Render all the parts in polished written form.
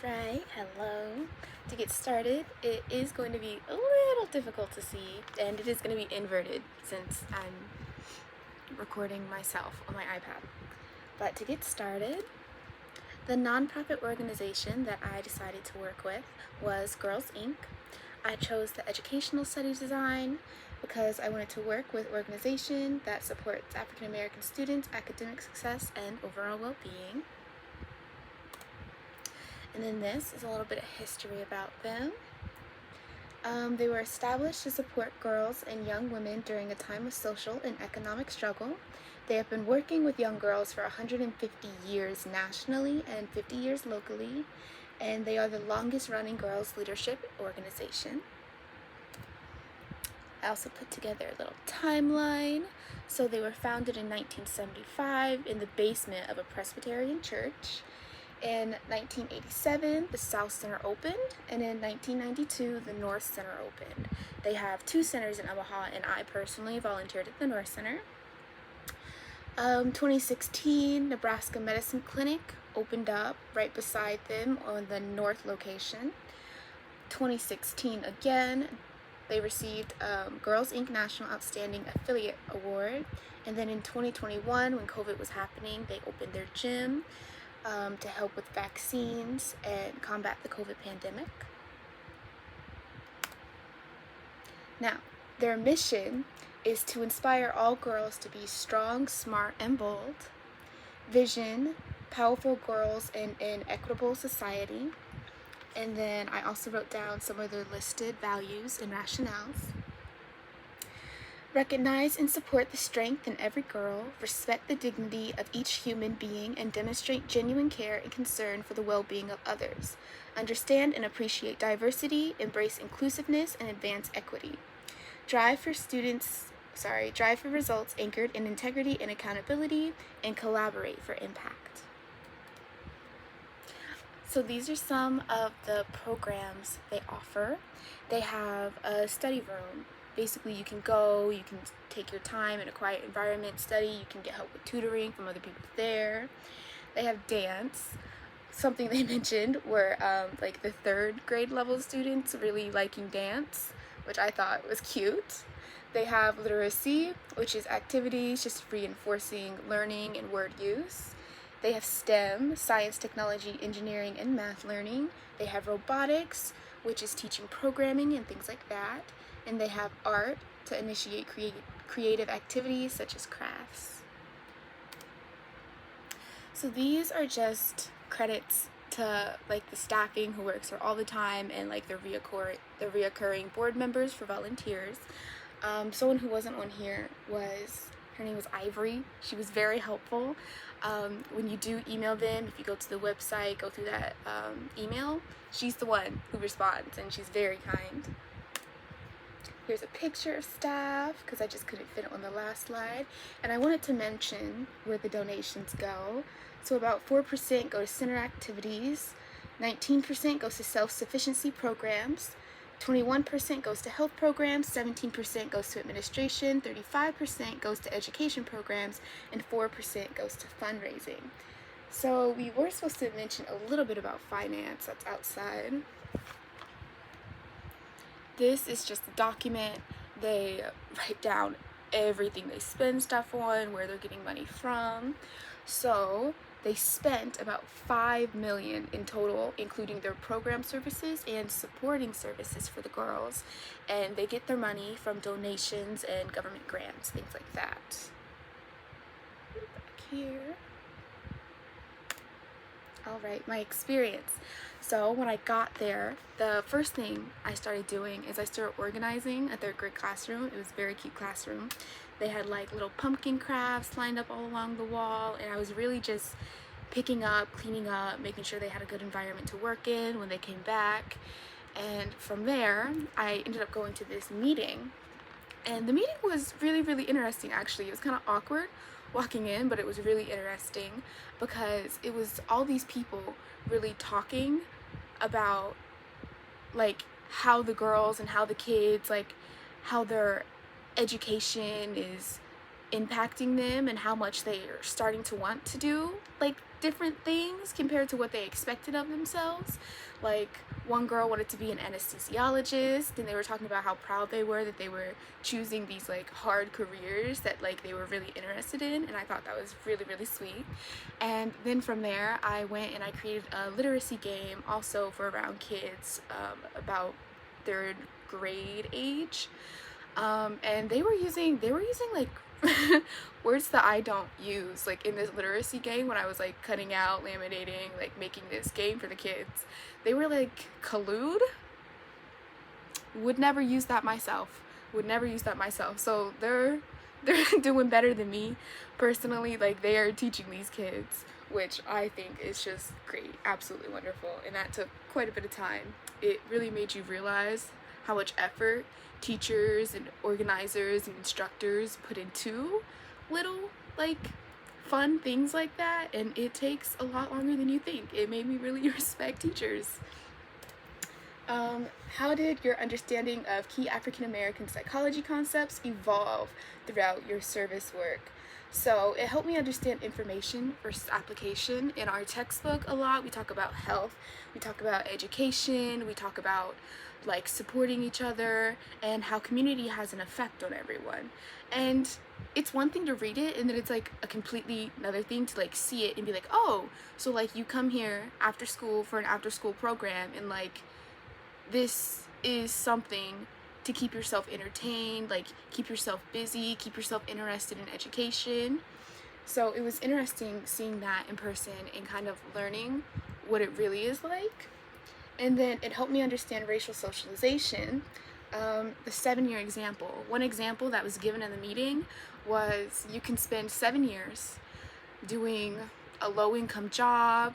Right, hello. To get started, it is going to be a little difficult to see, and it is going to be inverted since I'm recording myself on my iPad. But to get started, the nonprofit organization that I decided to work with was Girls Inc. I chose the educational studies design because I wanted to work with an organization that supports African American students' academic success and overall well-being. And then this is a little bit of history about them. They were established to support girls and young women during a time of social and economic struggle. They have been working with young girls for 150 years nationally and 50 years locally, and they are the longest running girls leadership organization. I also put together a little timeline. So they were founded in 1975 in the basement of a Presbyterian church. In 1987, the South Center opened, and in 1992, the North Center opened. They have two centers in Omaha, and I personally volunteered at the North Center. 2016, Nebraska Medicine Clinic opened up right beside them on the North location. 2016 again, they received Girls Inc. National Outstanding Affiliate Award. And then in 2021, when COVID was happening, they opened their gym to help with vaccines and combat the COVID pandemic. Now, their mission is to inspire all girls to be strong, smart, and bold. Vision, powerful girls in an equitable society. And then I also wrote down some of their listed values and rationales. Recognize and support the strength in every girl, respect the dignity of each human being, and demonstrate genuine care and concern for the well-being of others. Understand and appreciate diversity, embrace inclusiveness, and advance equity. Drive for results anchored in integrity and accountability, and collaborate for impact. So these are some of the programs they offer. They have a study room. Basically, you can take your time in a quiet environment, study, you can get help with tutoring from other people there. They have dance. Something they mentioned were like the third grade level students really liking dance, which I thought was cute. They have literacy, which is activities just reinforcing learning and word use. They have STEM, science, technology, engineering, and math learning. They have robotics, which is teaching programming and things like that. And they have art to initiate creative activities such as crafts. So these are just credits to like the staffing who works there all the time, and like the reoccurring board members for volunteers. Someone who wasn't on here her name was Ivory. She was very helpful. When you do email them, if you go to the website, go through that email, she's the one who responds, and she's very kind. Here's a picture of staff, because I just couldn't fit it on the last slide. And I wanted to mention where the donations go. So about 4% go to center activities, 19% goes to self-sufficiency programs, 21% goes to health programs, 17% goes to administration, 35% goes to education programs, and 4% goes to fundraising. So we were supposed to mention a little bit about finance. That's outside. This is just a document. They write down everything they spend stuff on, where they're getting money from. So they spent about $5 million in total, including their program services and supporting services for the girls. And they get their money from donations and government grants, things like that. Back here. All right, my experience. So when I got there, the first thing I started doing is I started organizing a third grade classroom. It was a very cute classroom. They had like little pumpkin crafts lined up all along the wall, and I was really just picking up, cleaning up, making sure they had a good environment to work in when they came back. And from there, I ended up going to this meeting. And the meeting was really, really interesting, actually. It was kind of awkward walking in, but it was really interesting because it was all these people really talking about like how the girls and how the kids, like how their education is impacting them and how much they are starting to want to do like different things compared to what they expected of themselves. Like, one girl wanted to be an anesthesiologist, and they were talking about how proud they were that they were choosing these like hard careers that like they were really interested in, and I thought that was really, really sweet. And then from there I went and I created a literacy game also for around kids about 3rd grade age, and they were using like words that I don't use, like in this literacy game. When I was like cutting out, laminating, like making this game for the kids, they were like collude. Would never use that myself. So they're doing better than me personally. Like, they are teaching these kids, which I think is just great, absolutely wonderful. And that took quite a bit of time. It really made you realize how much effort teachers and organizers and instructors put into little like fun things like that, and it takes a lot longer than you think. It made me really respect teachers. How did your understanding of key African American psychology concepts evolve throughout your service work? So it helped me understand information versus application. In our textbook a lot, we talk about health, we talk about education, we talk about like supporting each other and how community has an effect on everyone. And it's one thing to read it, and then it's like a completely another thing to like see it and be like, oh, so like you come here after school for an after school program, and like this is something to keep yourself entertained, like keep yourself busy, keep yourself interested in education. So it was interesting seeing that in person and kind of learning what it really is like. And then it helped me understand racial socialization. The 7-year example. One example that was given in the meeting was you can spend 7 years doing a low-income job,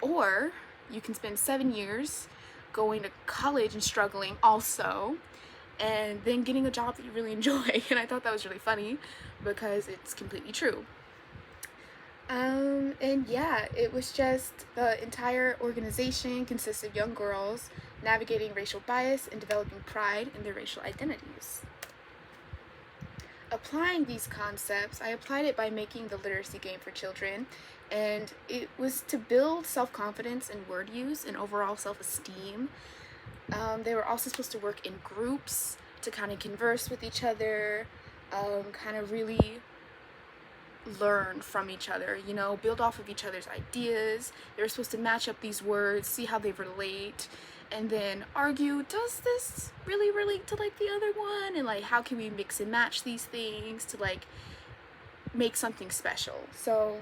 or you can spend 7 years going to college and struggling also, and then getting a job that you really enjoy. And I thought that was really funny because it's completely true. And yeah, it was just the entire organization consists of young girls navigating racial bias and developing pride in their racial identities. Applying these concepts, I applied it by making the literacy game for children, and it was to build self-confidence and word use and overall self-esteem. They were also supposed to work in groups to kind of converse with each other, kind of really learn from each other, you know, build off of each other's ideas. They were supposed to match up these words, see how they relate, and then argue, does this really relate to like the other one, and like how can we mix and match these things to like make something special. So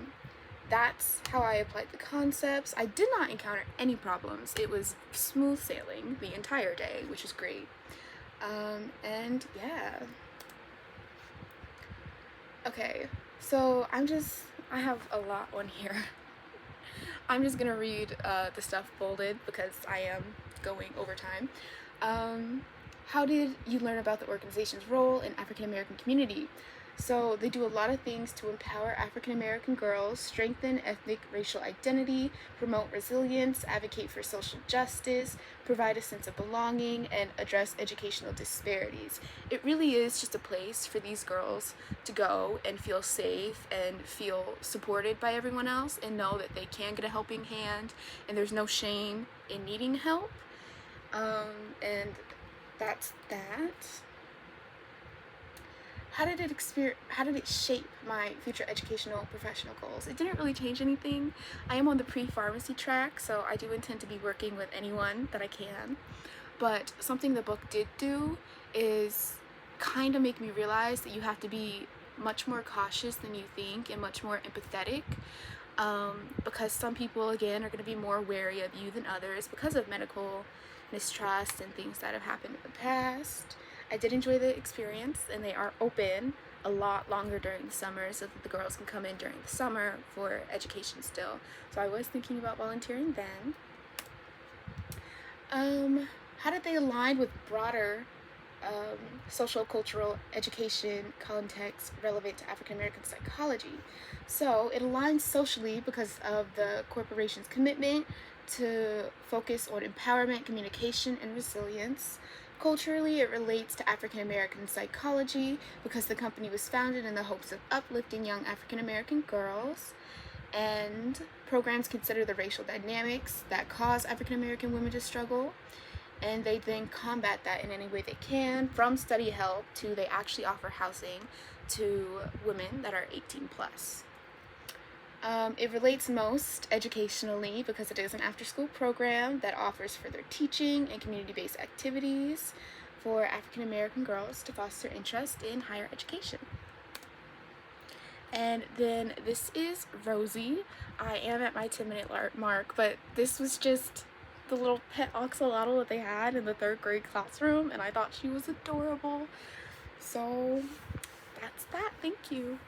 that's how I applied the concepts. I did not encounter any problems. It was smooth sailing the entire day, which is great. And yeah. Okay, so I have a lot on here. I'm just gonna read the stuff bolded because I am going over time. How did you learn about the organization's role in African American community? So they do a lot of things to empower African American girls, strengthen ethnic racial identity, promote resilience, advocate for social justice, provide a sense of belonging, and address educational disparities. It really is just a place for these girls to go and feel safe and feel supported by everyone else and know that they can get a helping hand and there's no shame in needing help. And that's that. How did it shape my future educational professional goals? It didn't really change anything. I am on the pre-pharmacy track, so I do intend to be working with anyone that I can. But something the book did do is kind of make me realize that you have to be much more cautious than you think and much more empathetic, because some people, again, are going to be more wary of you than others because of medical mistrust and things that have happened in the past. I did enjoy the experience, and they are open a lot longer during the summer so that the girls can come in during the summer for education still. So I was thinking about volunteering then. How did they align with broader social cultural education context relevant to African American psychology? So it aligns socially because of the corporation's commitment to focus on empowerment, communication, and resilience. Culturally, it relates to African American psychology because the company was founded in the hopes of uplifting young African American girls. And programs consider the racial dynamics that cause African American women to struggle, and they then combat that in any way they can, from study help to they actually offer housing to women that are 18 plus. It relates most educationally because it is an after-school program that offers further teaching and community-based activities for African American girls to foster interest in higher education. And then this is Rosie. I am at my 10-minute mark, but this was just the little pet axolotl that they had in the 3rd grade classroom, and I thought she was adorable. So that's that. Thank you.